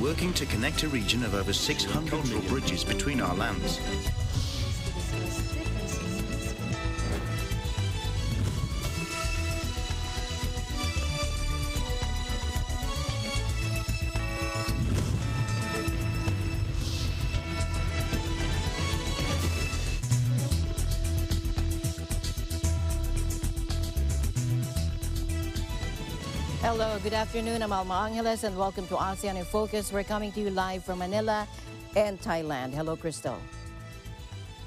working to connect a region of over 600 cultural bridges between our lands. Hello, good afternoon. I'm Alma Angeles and welcome to ASEAN in Focus. We're coming to you live from Manila and Thailand. Hello, Crystal.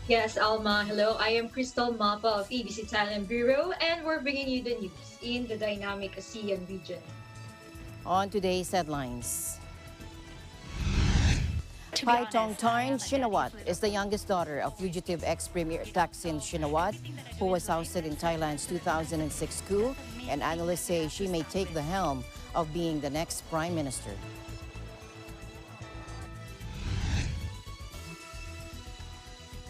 Yes, Alma. Hello, I am Crystal Mapa of ABC Thailand Bureau, and we're bringing you the news in the dynamic ASEAN region. On today's headlines. Paitongtarn Shinawat is the youngest daughter of fugitive ex-premier Thaksin Shinawat, who was ousted in Thailand's 2006 coup, and analysts say she may take the helm of being the next prime minister.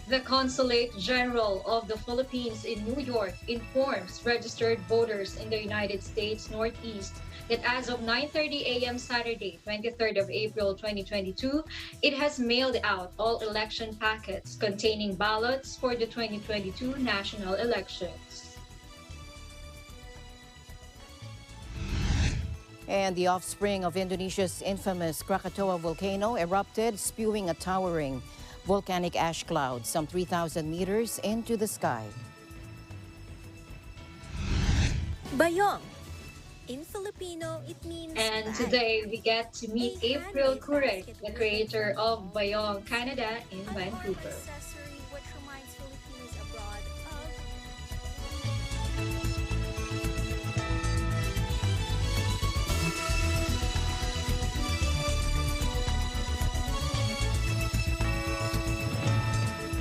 The Consulate General of the Philippines in New York informs registered voters in the United States Northeast that as of 9:30 a.m. Saturday, 23rd of April 2022, it has mailed out all election packets containing ballots for the 2022 national elections. And the offspring of Indonesia's infamous Krakatoa volcano erupted, spewing a towering volcanic ash cloud some 3,000 meters into the sky. Bayong. In Filipino, it means And bag. today we get to meet April Curek, the creator of Bayong, Canada in Vancouver. Accessory which reminds Filipinos abroad of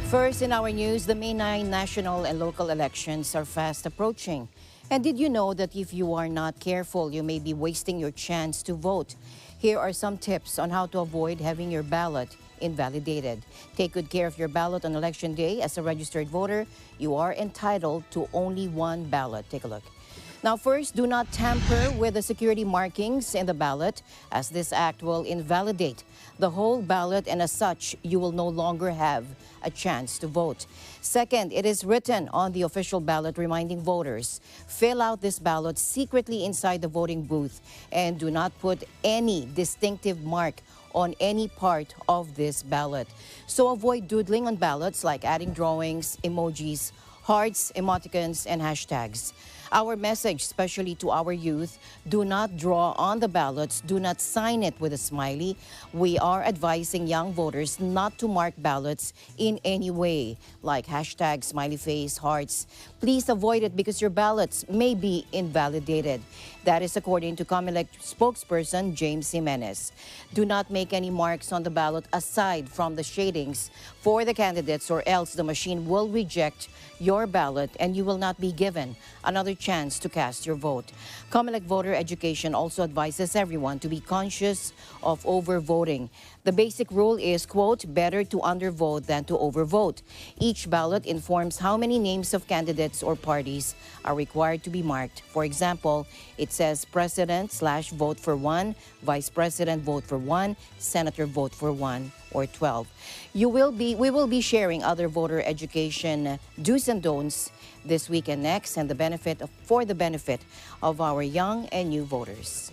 First in our news, the May 9 national and local elections are fast approaching. And did you know that if you are not careful, you may be wasting your chance to vote? Here are some tips on how to avoid having your ballot invalidated. Take good care of your ballot on election day. As a registered voter, you are entitled to only one ballot. Take a look. Now, first, do not tamper with the security markings in the ballot, as this act will invalidate the whole ballot, and as such, you will no longer have a chance to vote. Second, it is written on the official ballot reminding voters, fill out this ballot secretly inside the voting booth and do not put any distinctive mark on any part of this ballot. So avoid doodling on ballots like adding drawings, emojis, hearts, emoticons, and hashtags. Our message, especially to our youth, do not draw on the ballots, do not sign it with a smiley. We are advising young voters not to mark ballots in any way, like hashtags, smiley face, hearts. Please avoid it because your ballots may be invalidated. That is according to COMELEC spokesperson James Jimenez. Do not make any marks on the ballot aside from the shadings for the candidates, or else the machine will reject your ballot and you will not be given another chance to cast your vote. COMELEC Voter Education also advises everyone to be conscious of overvoting. The basic rule is, quote, better to undervote than to overvote. Each ballot informs how many names of candidates or parties are required to be marked. For example, it says President/vote for one, Vice President vote for one, Senator vote for one, or 12. We will be sharing other voter education do's and don'ts this week and next, and for the benefit of our young and new voters.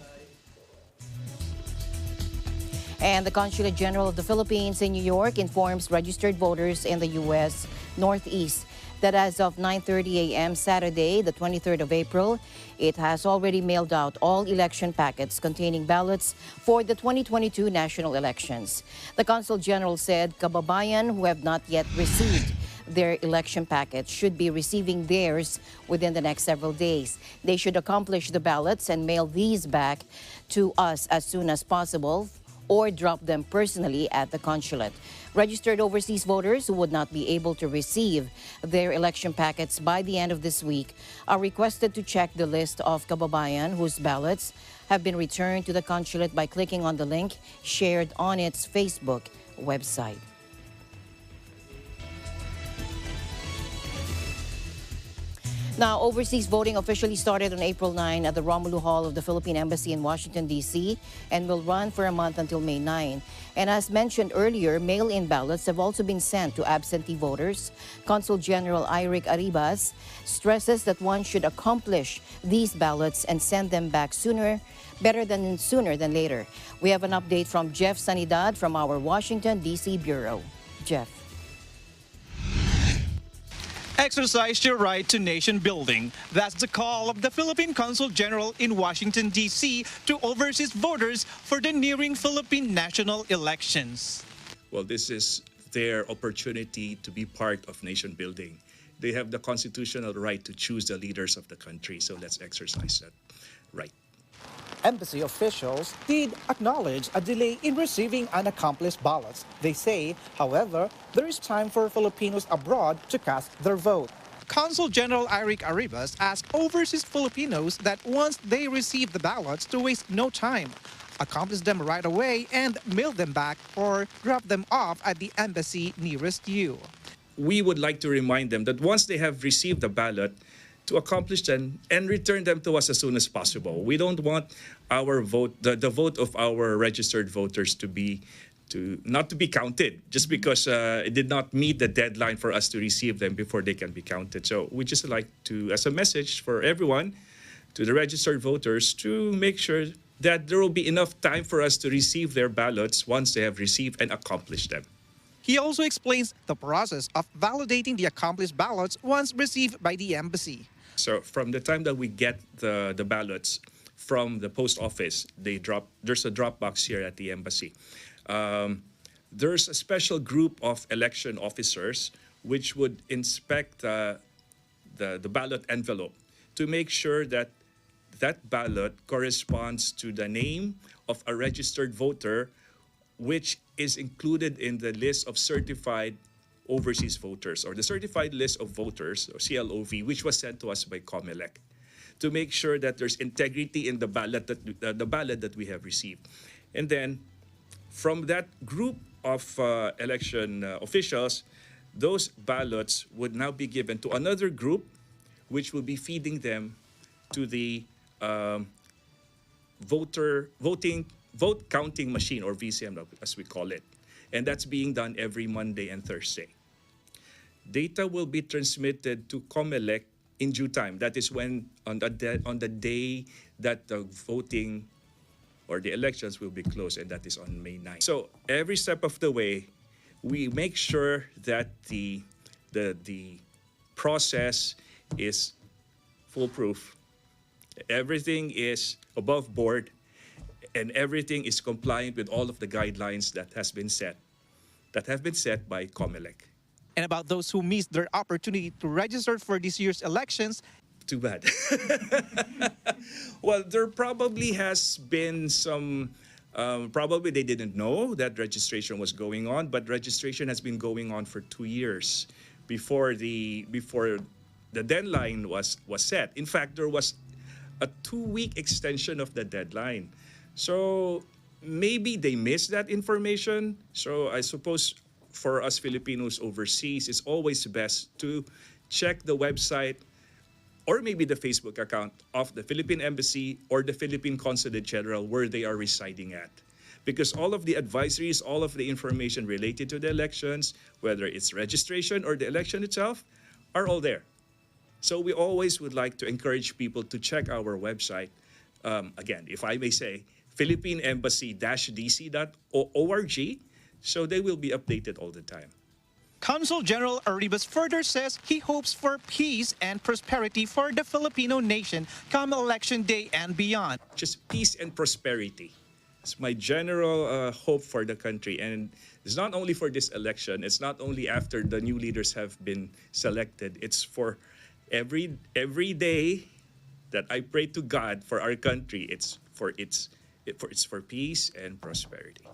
And the Consulate General of the Philippines in New York informs registered voters in the U.S. Northeast that as of 9:30 a.m. Saturday, the 23rd of April, it has already mailed out all election packets containing ballots for the 2022 national elections. The Consul General said kababayan who have not yet received their election packets should be receiving theirs within the next several days. They should accomplish the ballots and mail these back to us as soon as possible, or drop them personally at the consulate. Registered overseas voters who would not be able to receive their election packets by the end of this week are requested to check the list of kababayan whose ballots have been returned to the consulate by clicking on the link shared on its Facebook website. Now, overseas voting officially started on April 9 at the Romulo Hall of the Philippine Embassy in Washington, D.C., and will run for a month until May 9. And as mentioned earlier, mail-in ballots have also been sent to absentee voters. Consul General Enrich Arribas stresses that one should accomplish these ballots and send them back sooner than later. We have an update from Jeff Sanidad from our Washington, D.C. Bureau. Jeff. Exercise your right to nation building. That's the call of the Philippine Consul General in Washington, D.C. to overseas voters for the nearing Philippine national elections. Well, this is their opportunity to be part of nation building. They have the constitutional right to choose the leaders of the country, so let's exercise that right. Embassy officials did acknowledge a delay in receiving unaccomplished ballots. They say, however, there is time for Filipinos abroad to cast their vote. Consul General Enrich Arribas asked overseas Filipinos that once they receive the ballots to waste no time, accomplish them right away and mail them back or drop them off at the embassy nearest you. We would like to remind them that once they have received the ballot, to accomplish them and return them to us as soon as possible. We don't want our vote, the vote of our registered voters not to be counted just because it did not meet the deadline for us to receive them before they can be counted. So we just like to, as a message for everyone, to the registered voters, to make sure that there will be enough time for us to receive their ballots once they have received and accomplished them. He also explains the process of validating the accomplished ballots once received by the embassy. So from the time that we get the ballots from the post office, there's a drop box here at the embassy. There's a special group of election officers which would inspect the ballot envelope to make sure that that ballot corresponds to the name of a registered voter, which is included in the list of certified overseas voters, or the certified list of voters, or CLOV, which was sent to us by COMELEC, to make sure that there's integrity in the ballot that we have received. And then from that group of election officials, those ballots would now be given to another group, which will be feeding them to the vote counting machine, or VCM as we call it. And that's being done every Monday and Thursday. Data will be transmitted to COMELEC in due time. That is when, on the day that the voting or the elections will be closed, and that is on May 9th. So every step of the way, we make sure that the process is foolproof. Everything is above board, and everything is compliant with all of the guidelines that have been set by COMELEC. And about those who missed their opportunity to register for this year's elections, too bad. Well, there probably has been some, probably they didn't know that registration was going on, but registration has been going on for 2 years before the deadline was set. In fact, there was a 2-week extension of the deadline. So maybe they missed that information. So I suppose for us Filipinos overseas, it's always best to check the website or maybe the Facebook account of the Philippine Embassy or the Philippine Consulate General where they are residing at. Because all of the advisories, all of the information related to the elections, whether it's registration or the election itself, are all there. So we always would like to encourage people to check our website. Again, if I may say, philippineembassy-dc.org, so they will be updated all the time. Consul General Arribas further says he hopes for peace and prosperity for the Filipino nation come Election Day and beyond. Just peace and prosperity. It's my general hope for the country. And it's not only for this election, it's not only after the new leaders have been selected, it's for every day that I pray to God for our country. It's for peace and prosperity.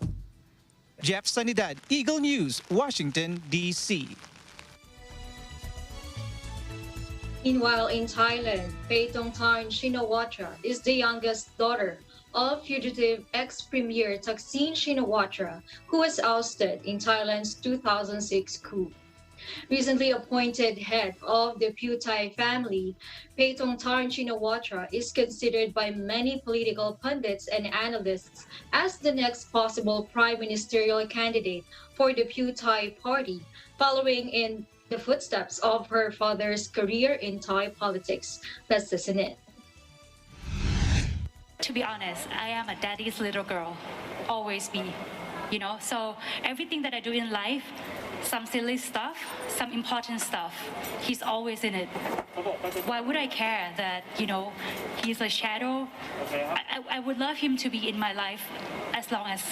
Jeff Sanidad, Eagle News, Washington, D.C. Meanwhile, in Thailand, Paetongtarn Shinawatra is the youngest daughter of fugitive ex-premier Thaksin Shinawatra, who was ousted in Thailand's 2006 coup. Recently appointed head of the Putai family, Paetongtarn Shinawatra is considered by many political pundits and analysts as the next possible prime ministerial candidate for the Putai party, following in the footsteps of her father's career in Thai politics. Let's listen in. To be honest, I am a daddy's little girl, always be, So everything that I do in life, some silly stuff, some important stuff, he's always in it. Why would I care that, he's a shadow? I would love him to be in my life as long as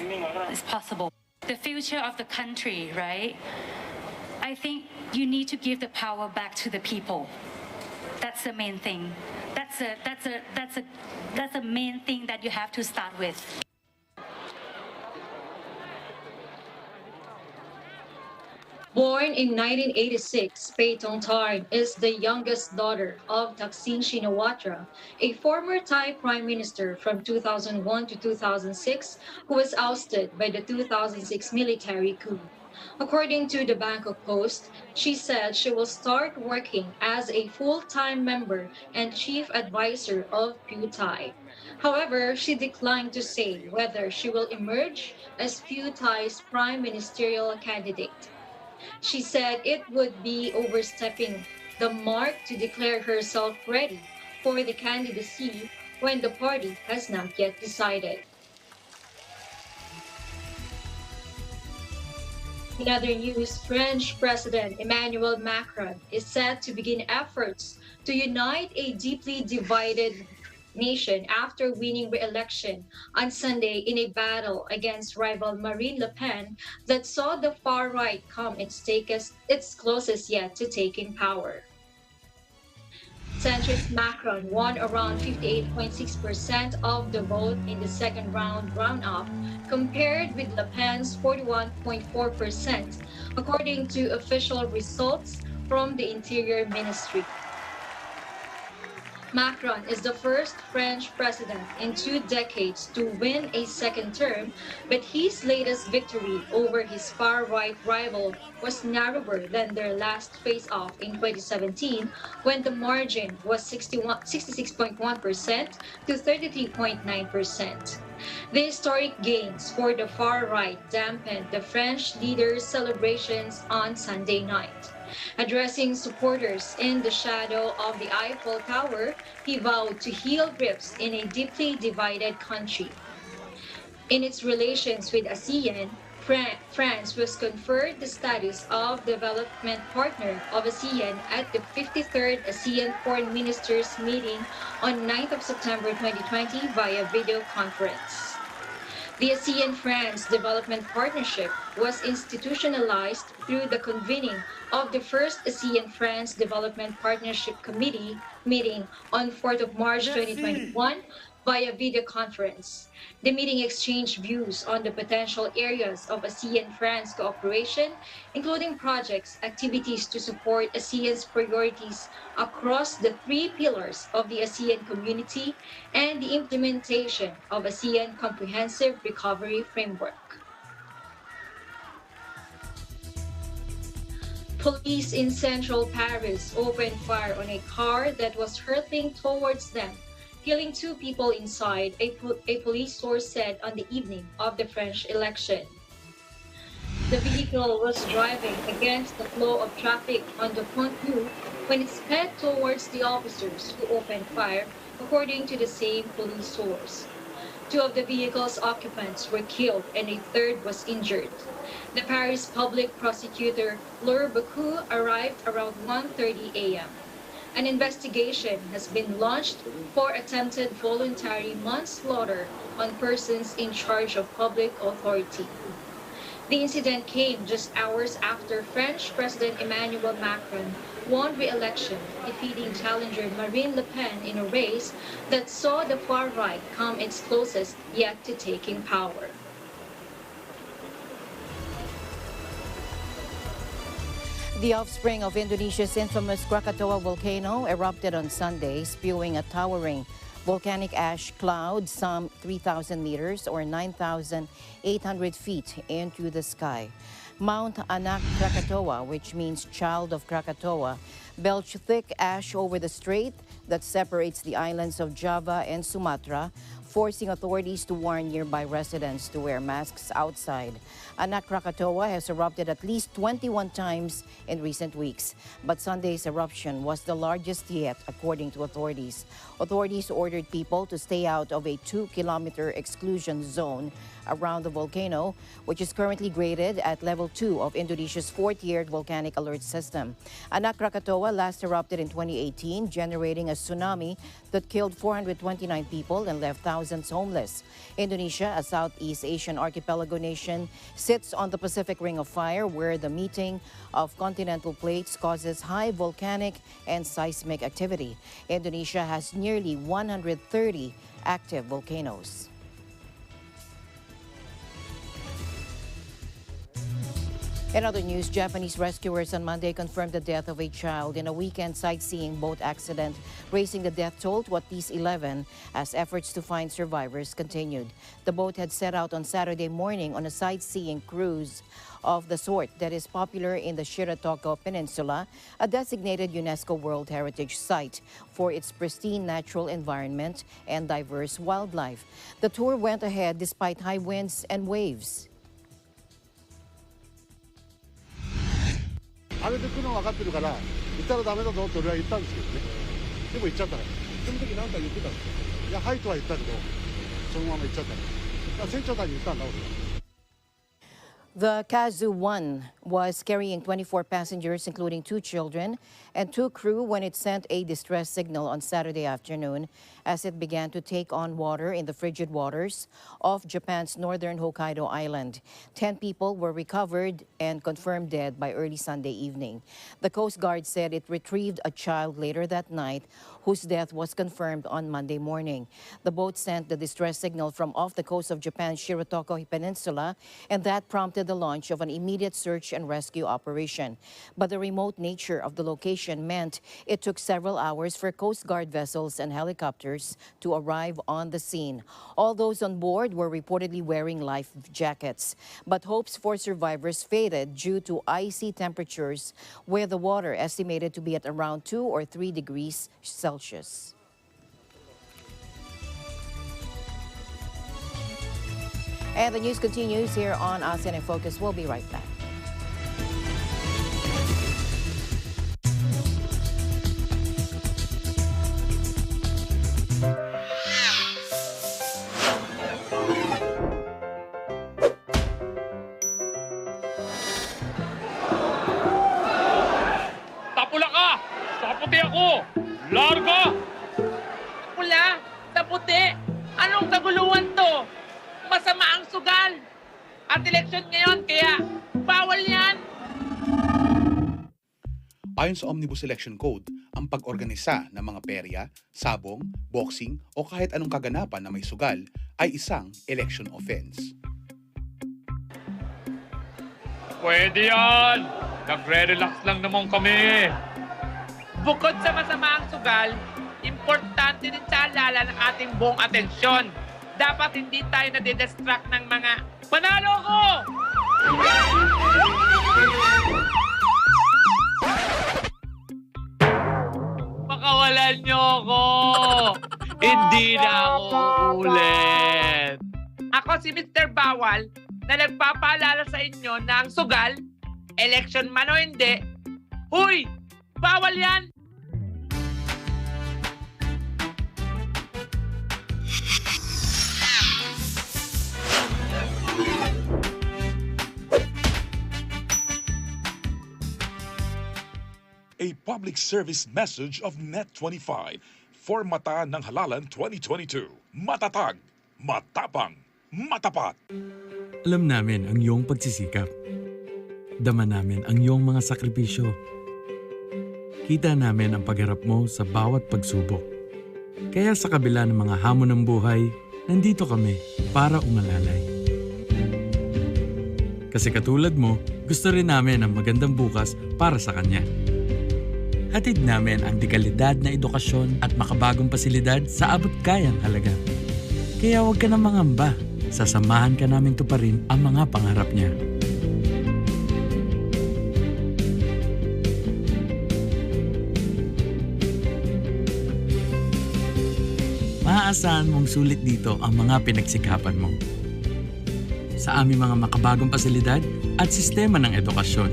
it's possible. The future of the country, right? I think you need to give the power back to the people. That's the main thing. That's a main thing that you have to start with. Born in 1986, Paetongtarn is the youngest daughter of Thaksin Shinawatra, a former Thai prime minister from 2001 to 2006 who was ousted by the 2006 military coup. According to the Bangkok Post, she said she will start working as a full-time member and chief advisor of Putai. However, she declined to say whether she will emerge as Putai's prime ministerial candidate. She said it would be overstepping the mark to declare herself ready for the candidacy when the party has not yet decided. In other news, French President Emmanuel Macron is set to begin efforts to unite a deeply divided nation after winning re-election on Sunday in a battle against rival Marine Le Pen that saw the far right come its closest yet to taking power. Centrist Macron won around 58.6% of the vote in the second round-up, compared with Le Pen's 41.4%, according to official results from the Interior Ministry. Macron is the first French president in 2 decades to win a second term, but his latest victory over his far-right rival was narrower than their last face-off in 2017, when the margin was 66.1% to 33.9%. The historic gains for the far right dampened the French leader's celebrations on Sunday night. Addressing supporters in the shadow of the Eiffel Tower, he vowed to heal rifts in a deeply divided country. In its relations with ASEAN, France was conferred the status of development partner of ASEAN at the 53rd ASEAN Foreign Ministers meeting on 9th of September 2020 via video conference. The ASEAN-France Development Partnership was institutionalized through the convening of the first ASEAN-France Development Partnership Committee meeting on 4th of March 2021 via video conference. The meeting exchanged views on the potential areas of ASEAN-France cooperation, including projects, activities to support ASEAN's priorities across the 3 pillars of the ASEAN community, and the implementation of ASEAN Comprehensive Recovery Framework. Police in central Paris opened fire on a car that was hurtling towards them, killing 2 people inside, a police source said on the evening of the French election. The vehicle was driving against the flow of traffic on the Pont Neuf when it sped towards the officers who opened fire, according to the same police source. 2 of the vehicle's occupants were killed and a 3rd was injured. The Paris public prosecutor, Laure Bacou, arrived around 1:30 a.m. An investigation has been launched for attempted voluntary manslaughter on persons in charge of public authority. The incident came just hours after French President Emmanuel Macron won re-election, defeating challenger Marine Le Pen in a race that saw the far right come its closest yet to taking power. The offspring of Indonesia's infamous Krakatoa volcano erupted on Sunday, spewing a towering volcanic ash cloud some 3,000 meters or 9,800 feet into the sky. Mount Anak Krakatoa, which means child of Krakatoa, belched thick ash over the strait that separates the islands of Java and Sumatra, forcing authorities to warn nearby residents to wear masks outside. Anak Krakatoa has erupted at least 21 times in recent weeks, but Sunday's eruption was the largest yet, according to authorities. Authorities ordered people to stay out of a 2-kilometer exclusion zone around the volcano, which is currently graded at level 2 of Indonesia's 4th-tiered volcanic alert system. Anak Krakatoa last erupted in 2018, generating a tsunami that killed 429 people and left thousands homeless. Indonesia, a Southeast Asian archipelago nation, sits on the Pacific Ring of Fire, where the meeting of continental plates causes high volcanic and seismic activity. Indonesia has nearly 130 active volcanoes. In other news, Japanese rescuers on Monday confirmed the death of a child in a weekend sightseeing boat accident, raising the death toll to at least 11 as efforts to find survivors continued. The boat had set out on Saturday morning on a sightseeing cruise of the sort that is popular in the Shiratoko Peninsula, a designated UNESCO World Heritage Site for its pristine natural environment and diverse wildlife. The tour went ahead despite high winds and waves. あれで来るの分かってるから行ったらダメだぞって俺は言ったんですけどね。でも行っちゃったから。その時何か言ってたんですか。いや、はいとは言ったけどそのまま行っちゃったから。船長さんに言ったんだ俺は。 The Kazu 1 was carrying 24 passengers, including 2 children, and 2 crew when it sent a distress signal on Saturday afternoon as it began to take on water in the frigid waters off Japan's northern Hokkaido island. 10 people were recovered and confirmed dead by early Sunday evening. The Coast Guard said it retrieved a child later that night whose death was confirmed on Monday morning. The boat sent the distress signal from off the coast of Japan's Shiratoko Peninsula, and that prompted the launch of an immediate search and rescue operation. But the remote nature of the location meant it took several hours for Coast Guard vessels and helicopters to arrive on the scene. All those on board were reportedly wearing life jackets, but hopes for survivors faded due to icy temperatures, where the water estimated to be at around 2 or 3 degrees Celsius. And the news continues here on ASEAN in Focus. We'll be right back. Tapula ka! Sa puti ako! Larga! Pula! Sa puti! Anong kaguluhan to? Masama ang sugal! At eleksyon ngayon, kaya bawal yan! Ayon sa Omnibus Election Code, ang pag-organisa ng mga perya, sabong, boxing o kahit anong kaganapan na may sugal ay isang election offense. Pwede yan! Nagre-relax lang naman kami! Bukod sa masama ang sugal, importante din sa alala ng ating buong atensyon. Dapat hindi tayo nadidistract ng mga panalo ko! Pakawalan niyo ako! Hindi na ako ulit! Ako si Mr. Bawal na nagpapaalala sa inyo na ang sugal, election man o hindi, huy! Bawal yan! A public service message of Net25 for Mata ng Halalan 2022. Matatag, matapang, matapat. Alam namin ang iyong pagsisikap. Dama namin ang iyong mga sakripisyo. Kita namin ang pagharap mo sa bawat pagsubok. Kaya sa kabila ng mga hamon ng buhay, nandito kami para umalalay. Kasi katulad mo, gusto rin namin ang magandang bukas para sa kanya. Hatid namin ang dekalidad na edukasyon at makabagong pasilidad sa abot kayang halaga. Kaya huwag ka na mangamba, sasamahan ka namin tuparin ang mga pangarap niya. maaasahan mong sulit dito ang mga pinagsikapan mo. Sa aming mga makabagong pasilidad at sistema ng edukasyon.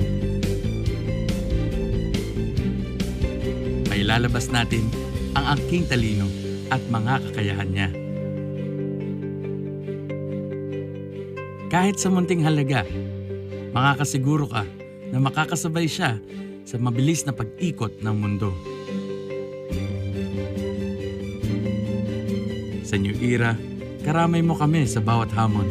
May lalabas natin ang angking talino at mga kakayahan niya. Kahit sa munting halaga, makakasiguro ka na makakasabay siya sa mabilis na pag-ikot ng mundo. Sa New Era, karamay mo kami sa bawat hamon.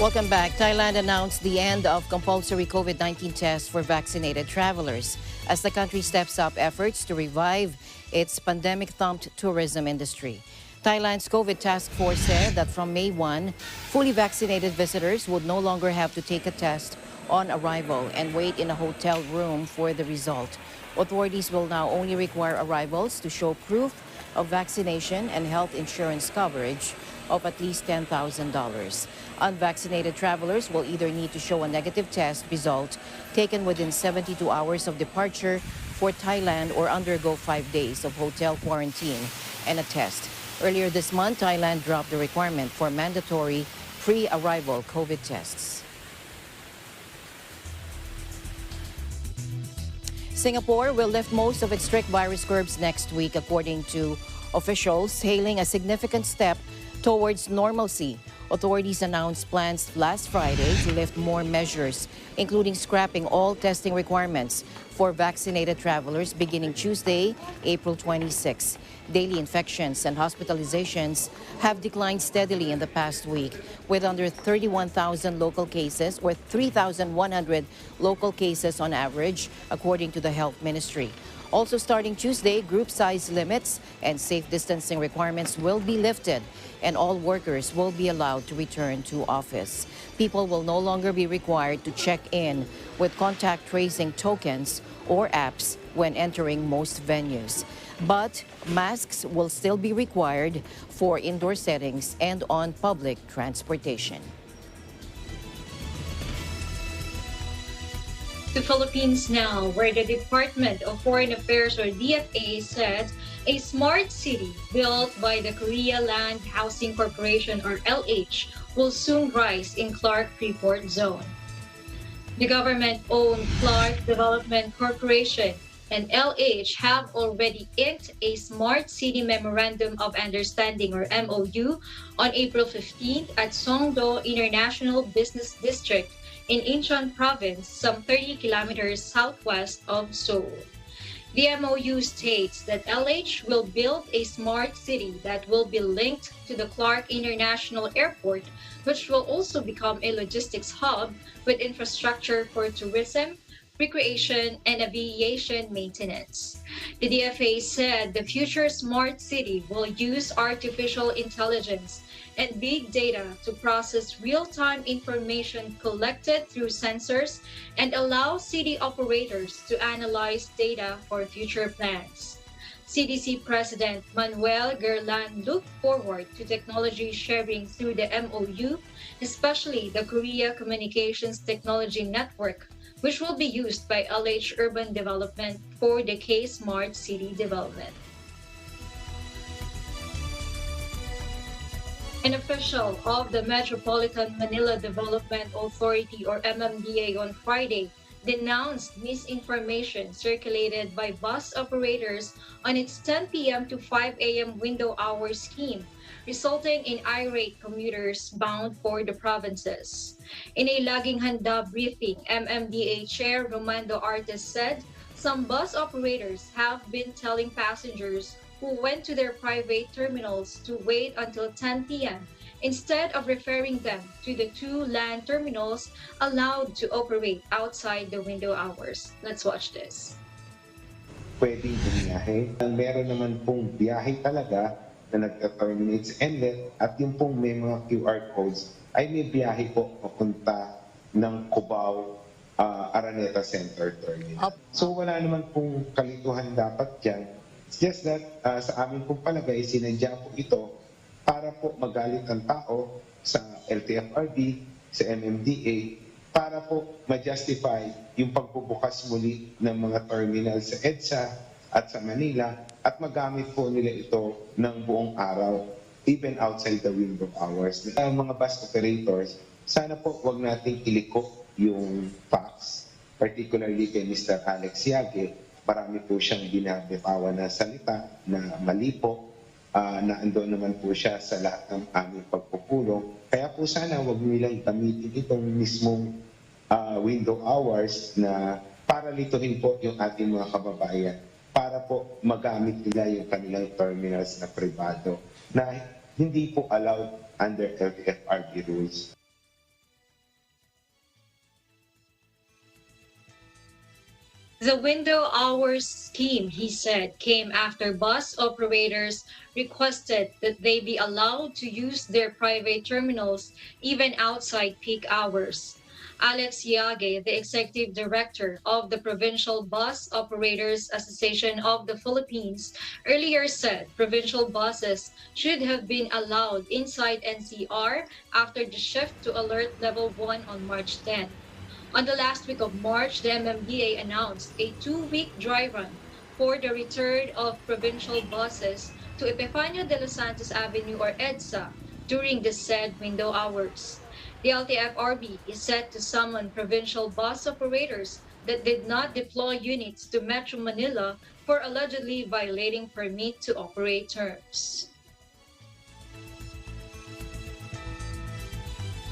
Welcome back. Thailand announced the end of compulsory COVID-19 tests for vaccinated travelers as the country steps up efforts to revive its pandemic-thumped tourism industry. Thailand's COVID task force said that from May 1, fully vaccinated visitors would no longer have to take a test on arrival and wait in a hotel room for the result. Authorities will now only require arrivals to show proof of vaccination and health insurance coverage of at least $10,000. Unvaccinated travelers will either need to show a negative test result taken within 72 hours of departure for Thailand or undergo 5 days of hotel quarantine and a test. Earlier this month, Thailand dropped the requirement for mandatory pre-arrival COVID tests. Singapore will lift most of its strict virus curbs next week, according to officials, hailing a significant step towards normalcy. Authorities announced plans last Friday to lift more measures, including scrapping all testing requirements for vaccinated travelers beginning Tuesday, April 26. Daily infections and hospitalizations have declined steadily in the past week, with under 31,000 local cases or 3,100 local cases on average, according to the Health Ministry. Also starting Tuesday, group size limits and safe distancing requirements will be lifted, and all workers will be allowed to return to office. People will no longer be required to check in with contact tracing tokens or apps when entering most venues. But masks will still be required for indoor settings and on public transportation. To Philippines now, where the Department of Foreign Affairs, or DFA, said a smart city built by the Korea Land Housing Corporation, or LH, will soon rise in Clark Freeport Zone. The government-owned Clark Development Corporation and LH have already inked a Smart City Memorandum of Understanding, or MOU, on April 15th at Songdo International Business District in Incheon Province, some 30 kilometers southwest of Seoul. The MOU states that LH will build a smart city that will be linked to the Clark International Airport, which will also become a logistics hub with infrastructure for tourism, recreation, and aviation maintenance. The DFA said the future smart city will use artificial intelligence and big data to process real-time information collected through sensors and allow city operators to analyze data for future plans. CDC President Manuel Gerlan looked forward to technology sharing through the MOU, especially the Korea Communications Technology Network, which will be used by LH Urban Development for the K-Smart City development. An official of the Metropolitan Manila Development Authority, or MMDA, on Friday denounced misinformation circulated by bus operators on its 10 p.m. to 5 a.m. window hour scheme, resulting in irate commuters bound for the provinces. In a Laging Handa briefing, MMDA Chair Romando Artes said some bus operators have been telling passengers who went to their private terminals to wait until 10 p.m. instead of referring them to the two land terminals allowed to operate outside the window hours. Let's watch this. Pwedeng bumiyahe. Meron naman pong biyahe talaga na nagta-terminate sa inlet at yung pong may mga QR codes ay may biyahe po papunta ng Cubao Araneta Center Terminal. So wala naman pong kalituhan dapat dyan. It's just that sa amin pong palagay, sinadya po ito para po magalit ang tao sa LTFRB, sa MMDA, para po ma-justify yung pagbubukas muli ng mga terminal sa EDSA at sa Manila at magamit po nila ito ng buong araw, even outside the window hours. Ang mga bus operators, sana po wag nating iliko yung facts, particularly kay Mr. Alex Yage. Marami po siyang binabitawan na salita na mali po, na andun naman po siya sa lahat ng aming pagpupulong. Kaya po sana wag nilang gamitin itong mismong window hours na para lituhin po yung ating mga kababayan, para po magamit nila yung kanilang terminals na privado na hindi po allowed under LTFRB rules. The window hours scheme, he said, came after bus operators requested that they be allowed to use their private terminals even outside peak hours. Alex Yage, the executive director of the Provincial Bus Operators Association of the Philippines, earlier said provincial buses should have been allowed inside NCR after the shift to Alert Level 1 on March 10. On the last week of March, the MMDA announced a 2-week dry run for the return of provincial buses to Epifanio de los Santos Avenue or EDSA during the said window hours. The LTFRB is set to summon provincial bus operators that did not deploy units to Metro Manila for allegedly violating permit to operate terms.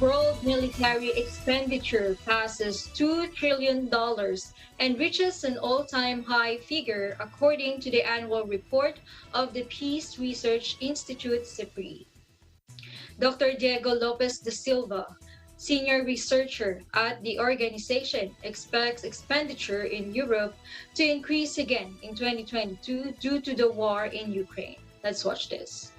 World military expenditure passes $2 trillion and reaches an all-time high figure according to the annual report of the Peace Research Institute, CIPRI. Dr. Diego Lopez de Silva, senior researcher at the organization, expects expenditure in Europe to increase again in 2022 due to the war in Ukraine. Let's watch this.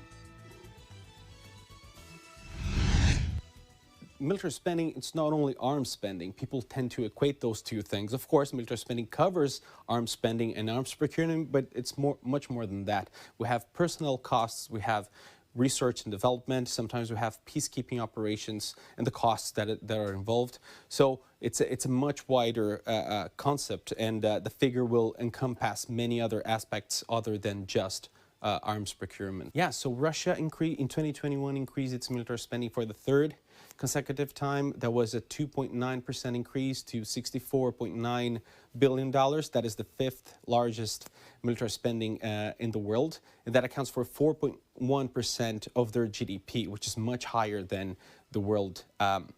Military spending, it's not only arms spending. People tend to equate those two things. Of course, military spending covers arms spending and arms procurement, but it's much more than that. We have personnel costs, we have research and development, sometimes we have peacekeeping operations and the costs that are involved. So it's a much wider concept, and the figure will encompass many other aspects other than just arms procurement. Yeah, so Russia in 2021 increased its military spending for the third consecutive time. That was a 2.9% increase to $64.9 billion. That is the fifth largest military spending in the world. And that accounts for 4.1% of their GDP, which is much higher than the world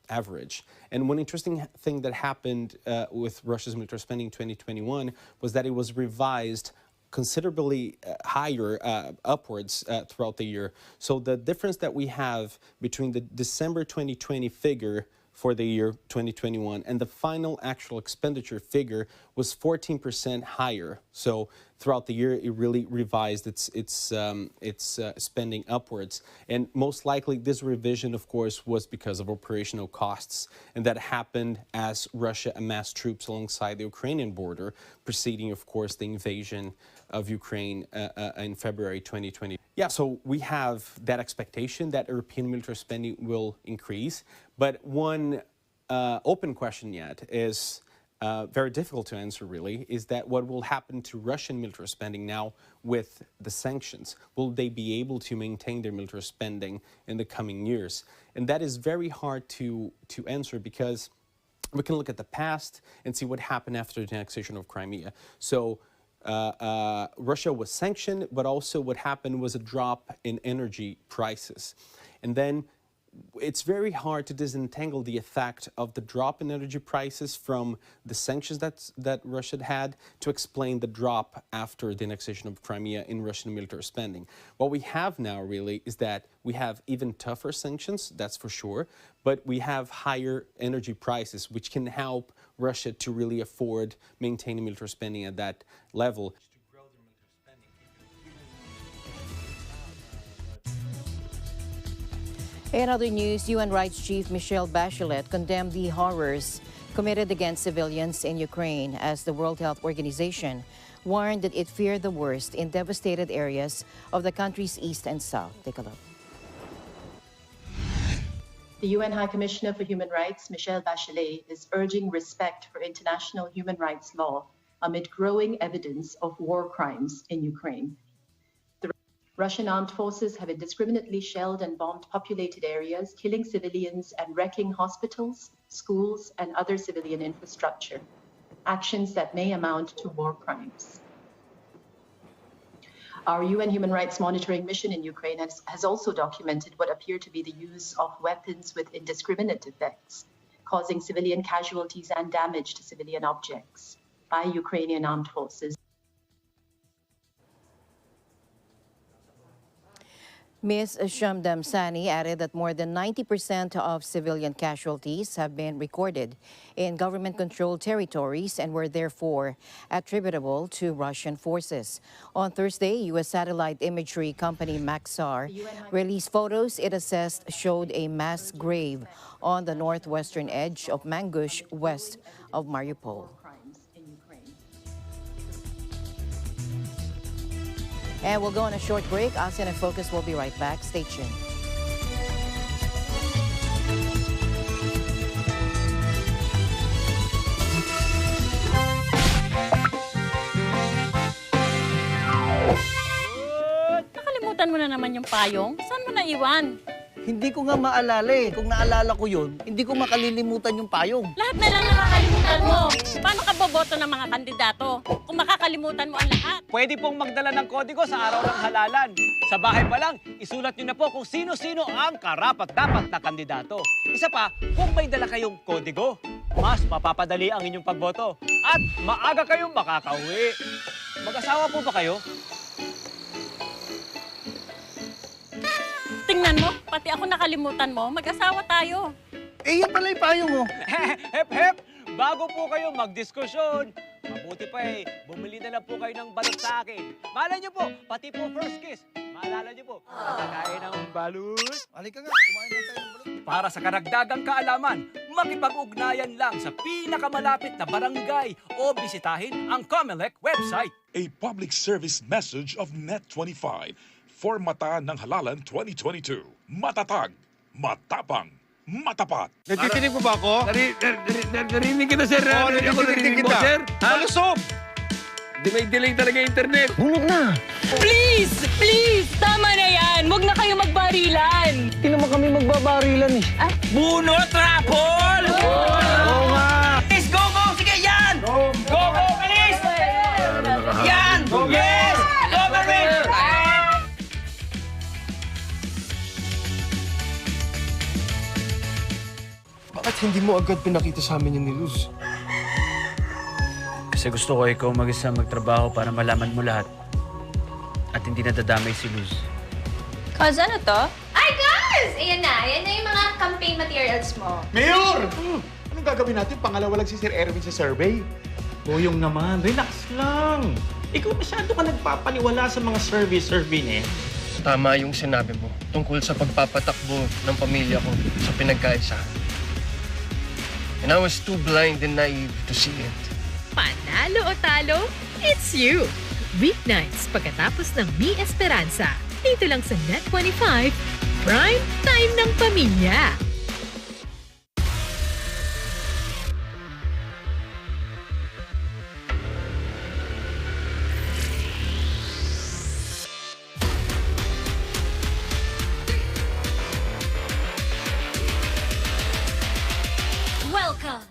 average. And one interesting thing that happened with Russia's military spending in 2021 was that it was revised considerably higher upwards throughout the year. So the difference that we have between the December 2020 figure for the year 2021 and the final actual expenditure figure was 14% higher. So throughout the year, it really revised its spending upwards. And most likely this revision, of course, was because of operational costs. And that happened as Russia amassed troops alongside the Ukrainian border, preceding, of course, the invasion of Ukraine in February 2020. Yeah, so we have that expectation that European military spending will increase. But one open question yet is very difficult to answer, really, is that what will happen to Russian military spending now with the sanctions? Will they be able to maintain their military spending in the coming years? And that is very hard to answer, because we can look at the past and see what happened after the annexation of Crimea. So Russia was sanctioned, but also what happened was a drop in energy prices. And then it's very hard to disentangle the effect of the drop in energy prices from the sanctions that Russia had to explain the drop after the annexation of Crimea in Russian military spending. What we have now really is that we have even tougher sanctions, that's for sure, but we have higher energy prices, which can help Russia to really afford maintaining military spending at that level. In other news, UN Rights Chief Michelle Bachelet condemned the horrors committed against civilians in Ukraine as the World Health Organization warned that it feared the worst in devastated areas of the country's east and south. Take a look. The UN High Commissioner for Human Rights, Michelle Bachelet, is urging respect for international human rights law amid growing evidence of war crimes in Ukraine. The Russian armed forces have indiscriminately shelled and bombed populated areas, killing civilians and wrecking hospitals, schools, and other civilian infrastructure, actions that may amount to war crimes. Our UN Human Rights Monitoring Mission in Ukraine has also documented what appear to be the use of weapons with indiscriminate effects, causing civilian casualties and damage to civilian objects by Ukrainian armed forces. Ms. Shamdam Sani added that more than 90% of civilian casualties have been recorded in government-controlled territories and were therefore attributable to Russian forces. On Thursday, U.S. satellite imagery company Maxar released photos it assessed showed a mass grave on the northwestern edge of Mangush, west of Mariupol. And we'll go on a short break. ASEAN in Focus will be right back. Stay tuned. Nakalimutan mo na naman yung payong? Saan mo naiwan? Hindi ko nga maalala eh. Kung naalala ko yun, hindi ko makalilimutan yung payong. Lahat na lang nakakalimutan mo. Paano ka boboto ng mga kandidato kung makakalimutan mo ang lahat? Pwede pong magdala ng kodigo sa araw ng halalan. Sa bahay pa lang, isulat nyo na po kung sino-sino ang karapat-dapat na kandidato. Isa pa, kung may dala kayong kodigo, mas mapapadali ang inyong pagboto at maaga kayong makakauwi. Mag-asawa po ba kayo? Tingnan mo, pati ako nakalimutan mo. Mag-asawa tayo. Eh, yan pala yung payong mo. Hep, hep! Bago po kayo magdiskusyon, mabuti pa bumili na lang po kayo ng balot sa akin. Malay niyo po, pati po first kiss. Maalala niyo po, nakakain ng balot. Halika nga, kumain na tayo ng balot. Para sa karagdagang kaalaman, makipag-ugnayan lang sa pinakamalapit na barangay o bisitahin ang COMELEC website. A public service message of Net25 for Mata ng Halalan 2022. Matatag, matapang, matapat. Natikinig mo ba ako? Narinig kita, sir. Oo, narinig kita. Sir. Malusog! Di may delay talaga yung internet. Bunod na! Please! Please! Tama na yan! Huwag na kayo magbarilan! Hindi naman kami magbabarilan eh. Bunot, Rapol! Oo nga! Please, go, go! Sige, yan! Go, go, please! Yan! Yes! Go, Marvin! Bakit hindi mo agad pinakita sa amin yung ni Luz? Kasi gusto ko ikaw mag-isa magtrabaho para malaman mo lahat. At hindi nadadamay si Luz. Cause ano to? Ay, guys! Ayan na yung mga campaign materials mo. Mayor! Anong gagawin natin? Pangalawa lang si Sir Erwin sa survey. Boyong naman, relax lang. Ikaw masyado ka nagpapaniwala sa mga survey na yan. Tama yung sinabi mo tungkol sa pagpapatakbo ng pamilya ko sa pinagkaisahan. And I was too blind and naive to see it. Panalo o talo, it's you! Weeknights pagkatapos ng Mi Esperanza. Dito lang sa Net25, Prime Time ng Pamilya. Welcome!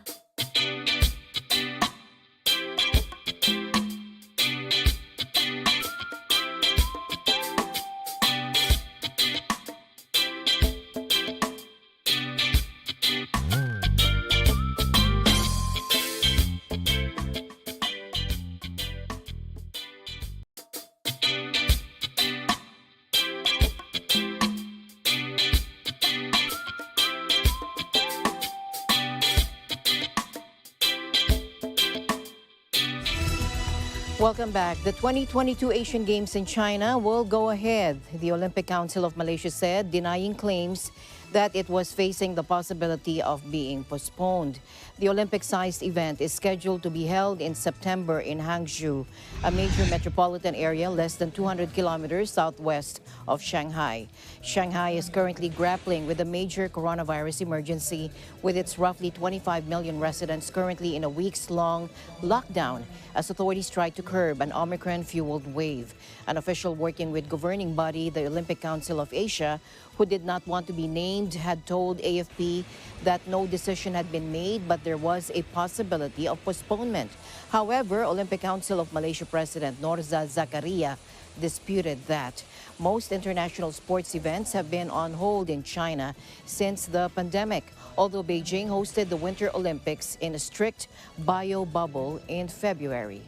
Welcome back. The 2022 Asian Games in China will go ahead. The Olympic Council of Malaysia said, denying claims that it was facing the possibility of being postponed. The Olympic-sized event is scheduled to be held in September in Hangzhou, a major metropolitan area less than 200 kilometers southwest of Shanghai. Shanghai is currently grappling with a major coronavirus emergency, with its roughly 25 million residents currently in a weeks-long lockdown as authorities try to curb an Omicron-fueled wave. An official working with governing body, the Olympic Council of Asia, who did not want to be named, had told AFP that no decision had been made, but there was a possibility of postponement. However, Olympic Council of Malaysia President Norza Zakaria disputed that. Most international sports events have been on hold in China since the pandemic, although Beijing hosted the Winter Olympics in a strict bio bubble in February.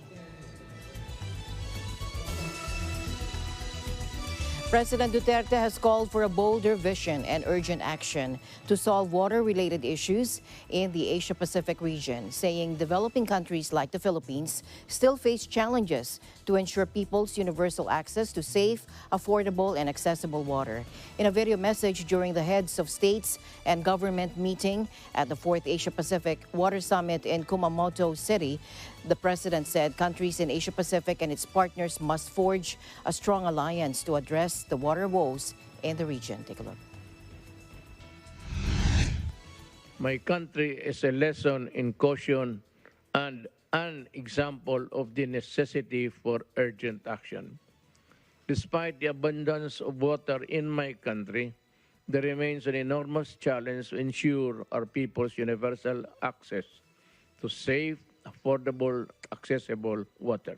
President Duterte has called for a bolder vision and urgent action to solve water-related issues in the Asia-Pacific region, saying developing countries like the Philippines still face challenges to ensure people's universal access to safe, affordable, and accessible water. In a video message during the Heads of States and Government meeting at the 4th Asia-Pacific Water Summit in Kumamoto City, the president said countries in Asia-Pacific and its partners must forge a strong alliance to address the water woes in the region. Take a look. My country is a lesson in caution and an example of the necessity for urgent action. Despite the abundance of water in my country, there remains an enormous challenge to ensure our people's universal access to safe, affordable, accessible water.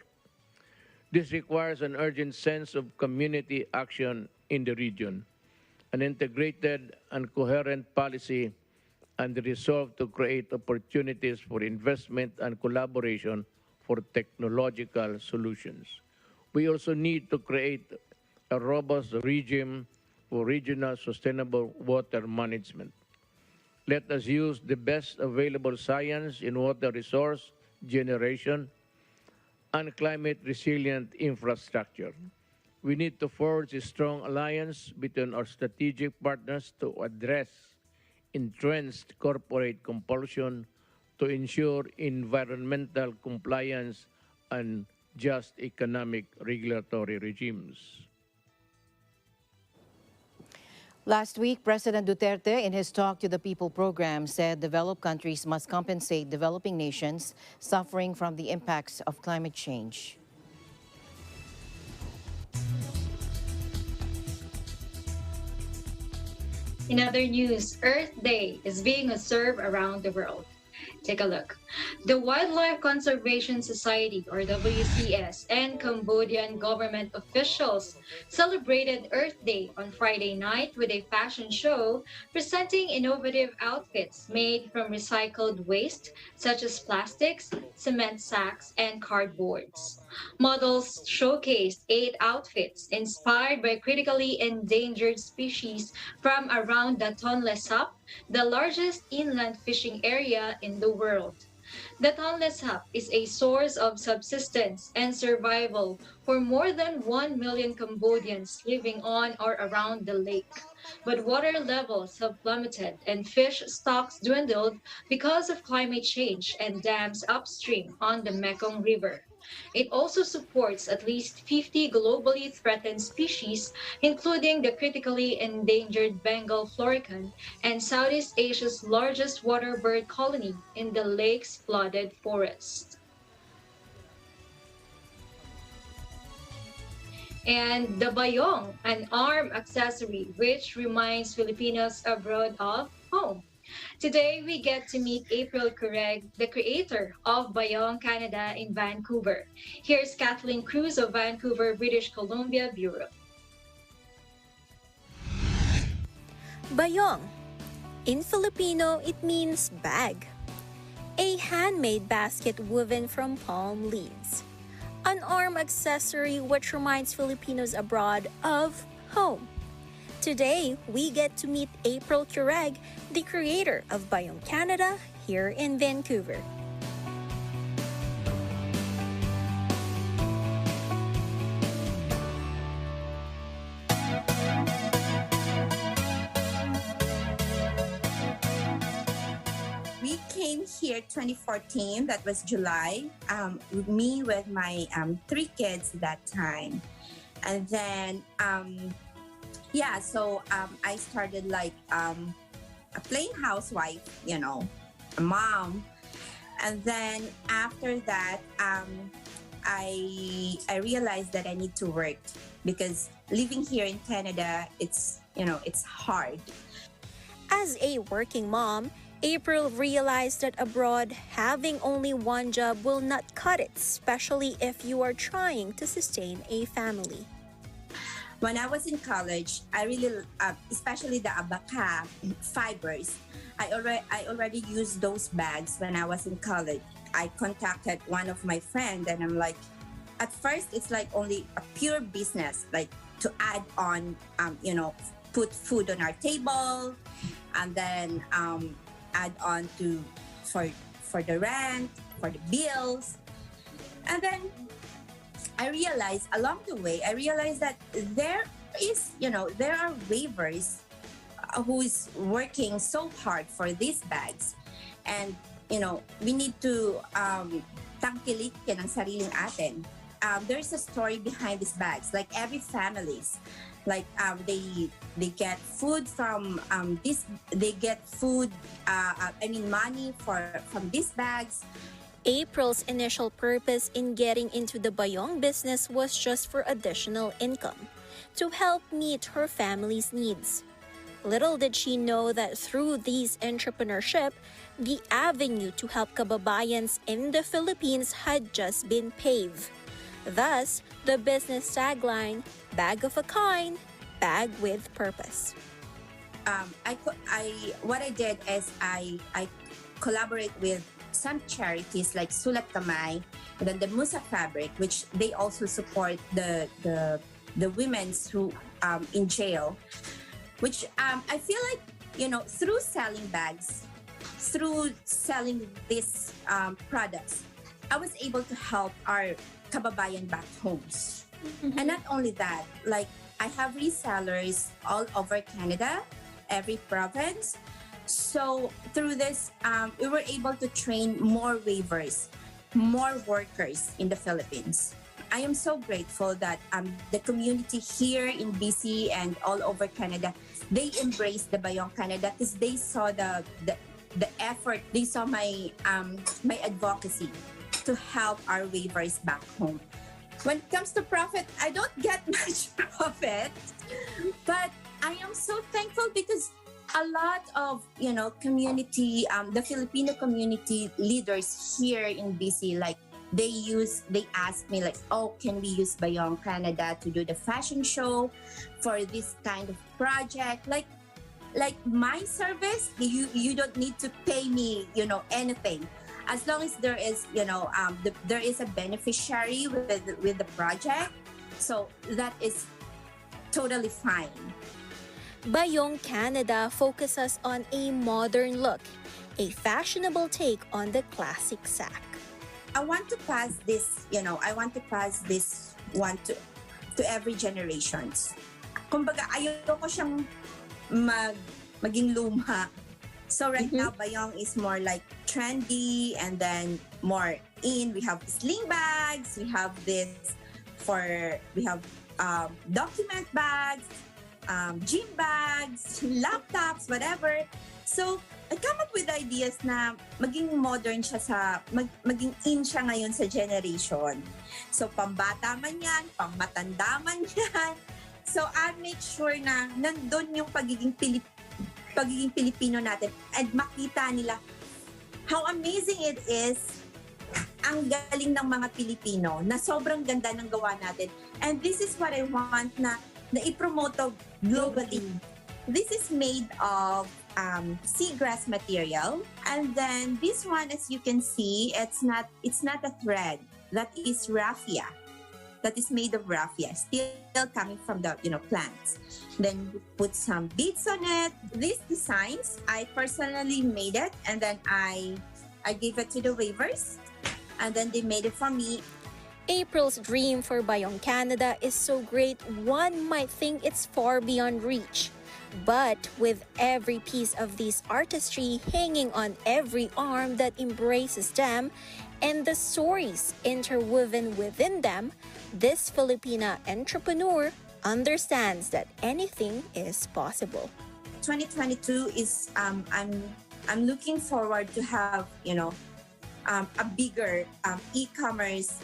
This requires an urgent sense of community action in the region, an integrated and coherent policy, and the resolve to create opportunities for investment and collaboration for technological solutions. We also need to create a robust regime for regional sustainable water management. Let us use the best available science in water resource generation and climate-resilient infrastructure. We need to forge a strong alliance between our strategic partners to address entrenched corporate compulsion to ensure environmental compliance and just economic regulatory regimes. Last week, President Duterte, in his Talk to the People program, said developed countries must compensate developing nations suffering from the impacts of climate change. In other news, Earth Day is being observed around the world. Take a look. The Wildlife Conservation Society, or WCS, and Cambodian government officials celebrated Earth Day on Friday night with a fashion show presenting innovative outfits made from recycled waste such as plastics, cement sacks, and cardboards. Models showcased 8 outfits inspired by critically endangered species from around the Tonle Sap, the largest inland fishing area in the world. The Tonle Sap is a source of subsistence and survival for more than 1 million Cambodians living on or around the lake. But water levels have plummeted and fish stocks dwindled because of climate change and dams upstream on the Mekong River. It also supports at least 50 globally threatened species, including the critically endangered Bengal florican and Southeast Asia's largest water bird colony in the lake's flooded forest. And the bayong, an arm accessory which reminds Filipinos abroad of home. Today, we get to meet April Cureg, the creator of Bayong Canada in Vancouver. Here's Kathleen Cruz of Vancouver, British Columbia Bureau. Bayong. In Filipino, it means bag. A handmade basket woven from palm leaves. An arm accessory which reminds Filipinos abroad of home. Today, we get to meet April Cureg, the creator of Bayong Canada, here in Vancouver. came here 2014, that was July, me with my 3 kids that time. And then, I started like a plain housewife, a mom. And then after that, I realized that I need to work because living here in Canada, it's hard. As a working mom, April realized that abroad, having only one job will not cut it, especially if you are trying to sustain a family. When I was in college, I really, especially the abaca fibers, I already used those bags when I was in college. I contacted one of my friends and I'm like, at first it's like only a pure business, like to add on, put food on our table and then add on to for the rent, for the bills. And then I realized along the way, that there are waivers who is working so hard for these bags. And, we need to tangkilikin ang sariling atin. There's a story behind these bags. Like every families, like they get food from they get food, money from these bags. April's initial purpose in getting into the bayong business was just for additional income, to help meet her family's needs. Little did she know that through these entrepreneurship, the avenue to help kababayans in the Philippines had just been paved. Thus, the business tagline, "Bag of a kind, bag with purpose." What I did is I collaborate with some charities like Sulat Kamay, and then the Musa Fabric, which they also support the women who in jail, which I feel like through selling bags, through selling these products, I was able to help our kababayan back homes. And not only that, like I have resellers all over Canada, every province. So through this, we were able to train more waivers, more workers in the Philippines. I am so grateful that the community here in BC and all over Canada, they embraced the Bayong Canada because they saw the effort, they saw my advocacy to help our waivers back home. When it comes to profit, I don't get much profit, but I am so thankful because a lot of community, the Filipino community leaders here in BC, like they ask me like, oh, can we use Bayong Canada to do the fashion show for this kind of project? Like my service, you don't need to pay me anything, as long as there is there is a beneficiary with the project, so that is totally fine. Bayong Canada focuses on a modern look, a fashionable take on the classic sack. I want to pass this, one to every generations. Kumbaga, ayoko siyang maging luma. So right now, Bayong is more like trendy and then more in. We have sling bags, we have document bags, gym bags, laptops, whatever. So, I come up with ideas na maging modern siya maging in siya ngayon sa generation. So, pambata man yan, pangmatanda man yan. So, I make sure na nandun yung pagiging Pilipino natin and makita nila how amazing it is, ang galing ng mga Pilipino na sobrang ganda ng gawa natin. And this is what I want na i-promote globally. This is made of seagrass material, and then this one, as you can see, it's not a thread. That is raffia. That is made of raffia, still coming from the plants. Then we put some beads on it. These designs, I personally made it, and then I gave it to the waivers, and then they made it for me. April's dream for Bayong Canada is so great, one might think it's far beyond reach. But with every piece of this artistry hanging on every arm that embraces them and the stories interwoven within them, this Filipina entrepreneur understands that anything is possible. 2022 is I'm looking forward to have a bigger e-commerce,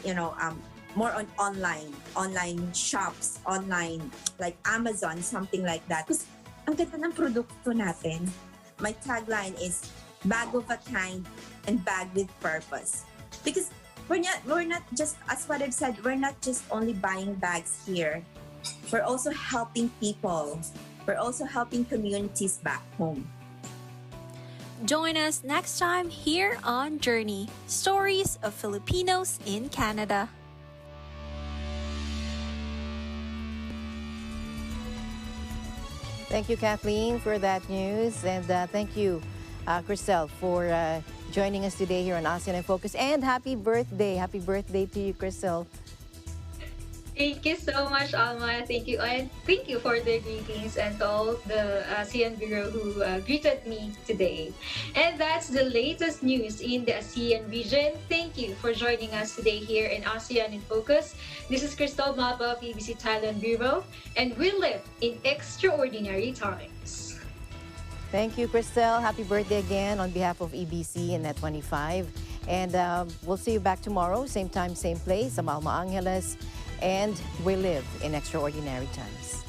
more on online shops, online like Amazon, something like that. Because ang ganda ng produkto natin. My tagline is bag of a kind and bag with purpose. Because we're not just, as what I've said, we're not just only buying bags here. We're also helping people. We're also helping communities back home. Join us next time here on Journey, Stories of Filipinos in Canada. Thank you, Kathleen, for that news. And thank you, Cristel, for joining us today here on ASEAN in Focus. And happy birthday. Happy birthday to you, Cristel. Thank you so much, Alma. Thank you. And thank you for the greetings and to all the ASEAN Bureau who greeted me today. And that's the latest news in the ASEAN region. Thank you for joining us today here in ASEAN in Focus. This is Cristel Maba of ABC Thailand Bureau, and we live in extraordinary times. Thank you, Cristel. Happy birthday again on behalf of EBC and Net25. And we'll see you back tomorrow, same time, same place. I'm Alma Angeles. And we live in extraordinary times.